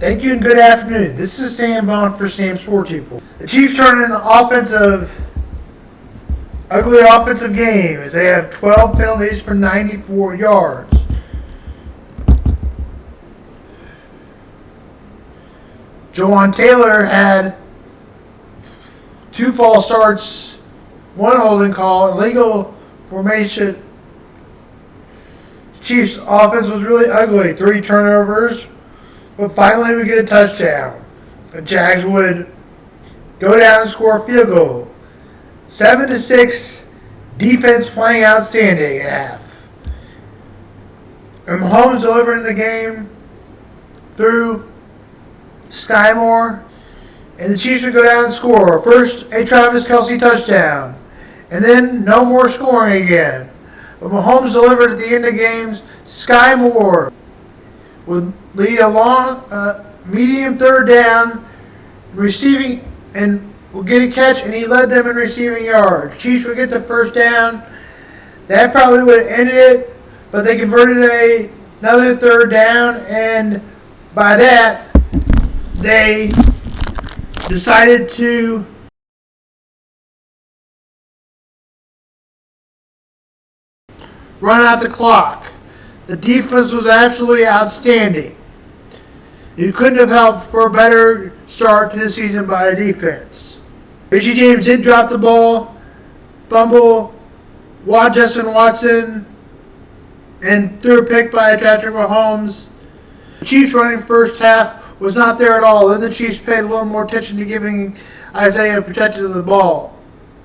Thank you and good afternoon. This is Sam Vaughn for Sam Sports People. The Chiefs turn in an ugly offensive game as they have 12 penalties for 94 yards. Jawan Taylor had 2 false starts, 1 holding call, illegal formation. Chiefs offense was really ugly. 3 turnovers. But finally, we get a touchdown. The Jags would go down and score a field goal. 7-6, defense playing outstanding at half. And Mahomes delivering the game through Sky Moore. And the Chiefs would go down and score. First, a Travis Kelce touchdown. And then no more scoring again. But Mahomes delivered at the end of games. Sky Moore would lead a long, medium third down, receiving, and would get a catch, and he led them in receiving yards. Chiefs would get the first down. That probably would have ended it, but they converted another third down, and by that, they decided to run out the clock. The defense was absolutely outstanding. You couldn't have helped for a better start to the season by a defense. Richie James did drop the ball, fumble, Justin Watson, and threw a pick by Patrick Mahomes. The Chiefs running first half was not there at all. Then the Chiefs paid a little more attention to giving Isaiah protected the ball.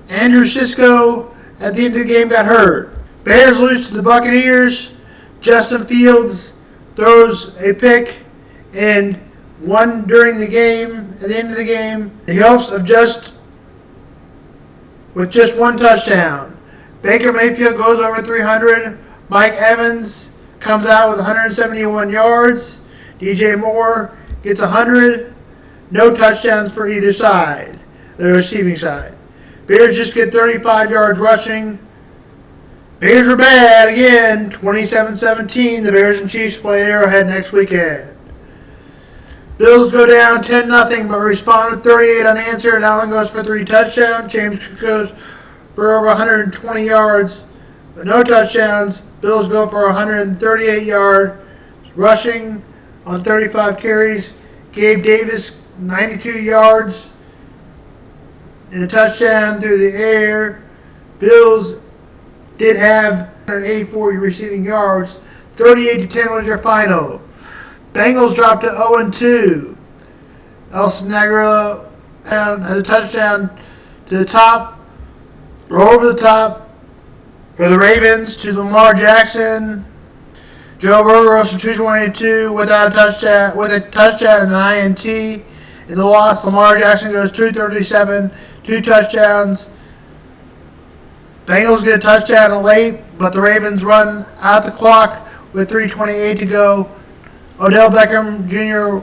Andrew Sisko at the end of the game got hurt. Bears lose to the Buccaneers. Justin Fields throws a pick and one during the game, at the end of the game, in the hopes of just 1 touchdown. Baker Mayfield goes over 300. Mike Evans comes out with 171 yards. DJ Moore gets 100. No touchdowns for either side, the receiving side. Bears just get 35 yards rushing. Bears are bad again, 27-17. The Bears and Chiefs play at Arrowhead next weekend. Bills go down 10-0, but respond with 38 unanswered. Allen goes for 3 touchdowns. James goes for over 120 yards, but no touchdowns. Bills go for 138 yards rushing on 35 carries. Gabe Davis, 92 yards and a touchdown through the air. Bills did have 184 receiving yards. 38-10 was your final. Bengals dropped to 0-2. Elson Aguilar has a touchdown to the top, or over the top, for the Ravens to Lamar Jackson. Joe Burrow for 222 without with a touchdown and an INT. In the loss, Lamar Jackson goes 237, 2 touchdowns. Bengals get a touchdown late, but the Ravens run out the clock with 3:28 to go. Odell Beckham Jr.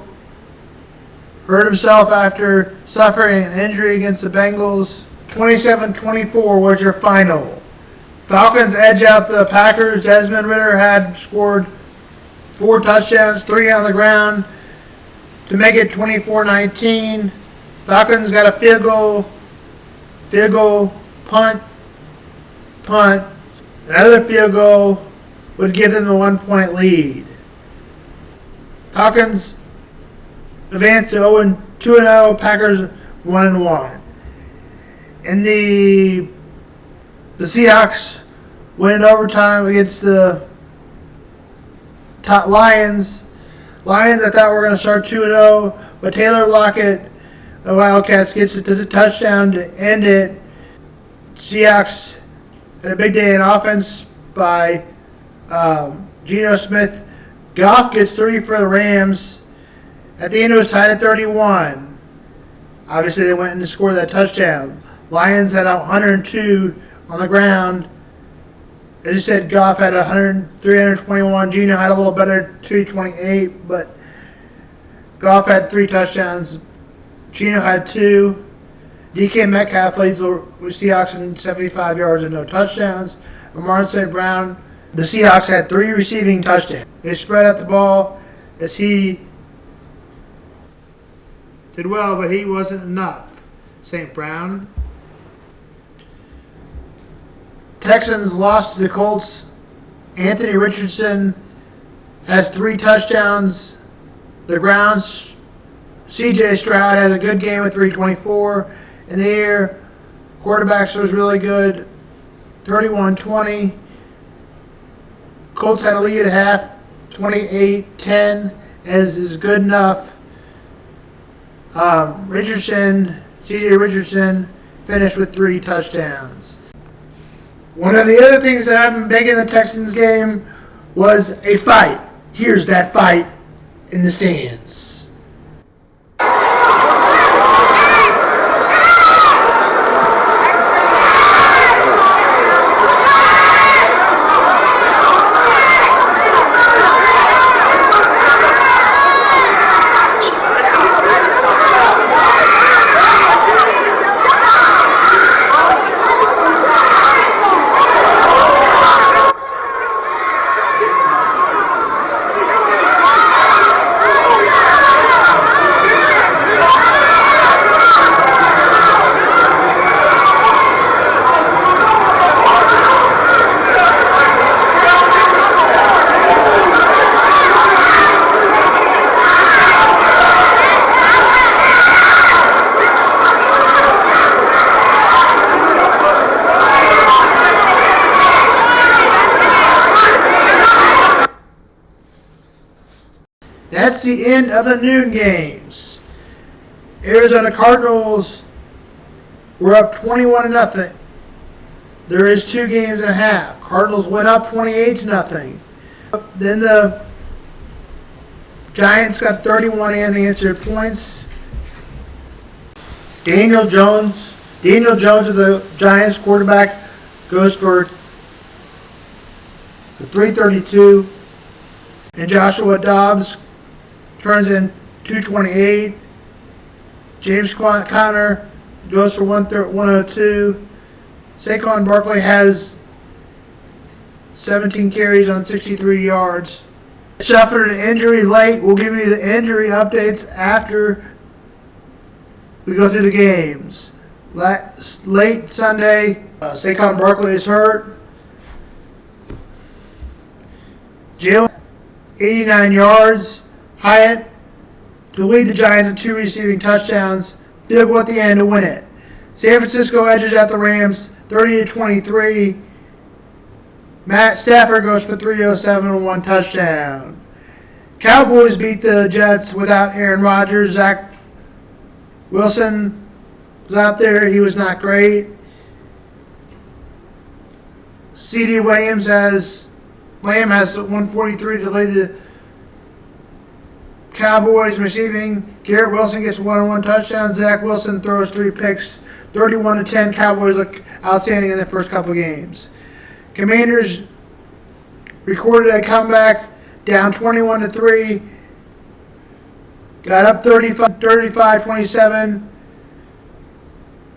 hurt himself after suffering an injury against the Bengals. 27-24 was your final. Falcons edge out the Packers. Desmond Ridder had scored 4 touchdowns, 3 on the ground to make it 24-19. Falcons got a field goal, punt. Another field goal would give them the 1-point lead. Falcons advance to 2-0. Packers 1-1. And the Seahawks win in overtime against the Lions. Lions, I thought were going to start 2-0, but Taylor Lockett, the Wildcats, gets it to the touchdown to end it. Seahawks had a big day in offense by Geno Smith. Goff gets 3 for the Rams. At the end, it was tied at 31. Obviously, they went and scored that touchdown. Lions had 102 on the ground. As I said, Goff had 321. Geno had a little better, 228, but Goff had 3 touchdowns. Geno had 2. DK Metcalf leads the Seahawks in 75 yards and no touchdowns. Amon St. Brown, the Seahawks had 3 receiving touchdowns. They spread out the ball as he did well, but he wasn't enough. St. Brown. Texans lost to the Colts. Anthony Richardson has 3 touchdowns. The Browns, C.J. Stroud has a good game with 324 in the air. Quarterbacks was really good, 31-20. Colts had a lead at half, 28-10, as is good enough. C.J. Richardson finished with 3 touchdowns. One of the other things that happened big in the Texans game was a fight. Here's that fight in the stands. That's the end of the noon games. Arizona Cardinals were up 21-0. There is 2 games and a half. Cardinals went up 28-0. Then the Giants got 31 unanswered points. Daniel Jones of the Giants quarterback goes for 332. And Joshua Dobbs turns in 228. James Conner goes for 102. Saquon Barkley has 17 carries on 63 yards. Suffered an injury late. We'll give you the injury updates after we go through the games. Late Sunday, Saquon Barkley is hurt. Jalen, 89 yards. Hyatt to lead the Giants in 2 receiving touchdowns. Field goal at the end to win it. San Francisco edges out the Rams 30-23. Matt Stafford goes for 307 and 1 touchdown. Cowboys beat the Jets without Aaron Rodgers. Zach Wilson was out there. He was not great. C.D. Lamb has 143 to lead the Cowboys receiving. Garrett Wilson gets 1-on-1 touchdown. Zach Wilson throws 3 picks. 31-10. Cowboys look outstanding in their first couple games. Commanders recorded a comeback, down 21-3. Got up 35-27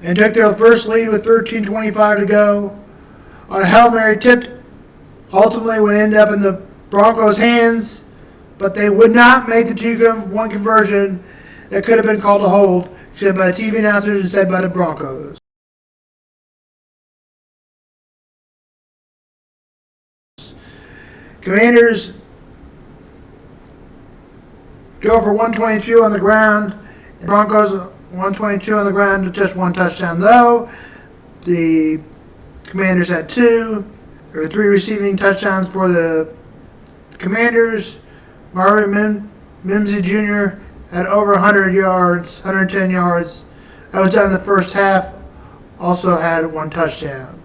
and took their first lead with 13:25 to go. On a Hail Mary tipped, ultimately would end up in the Broncos' hands, but they would not make the 2-1 conversion that could have been called a hold, said by the TV announcers and said by the Broncos. Commanders go for 122 on the ground. And Broncos 122 on the ground with just 1 touchdown, though. The Commanders had 2. There were 3 receiving touchdowns for the Commanders. Marvin Mimsy Jr. had over 100 yards, 110 yards. That was done in the first half. Also had 1 touchdown.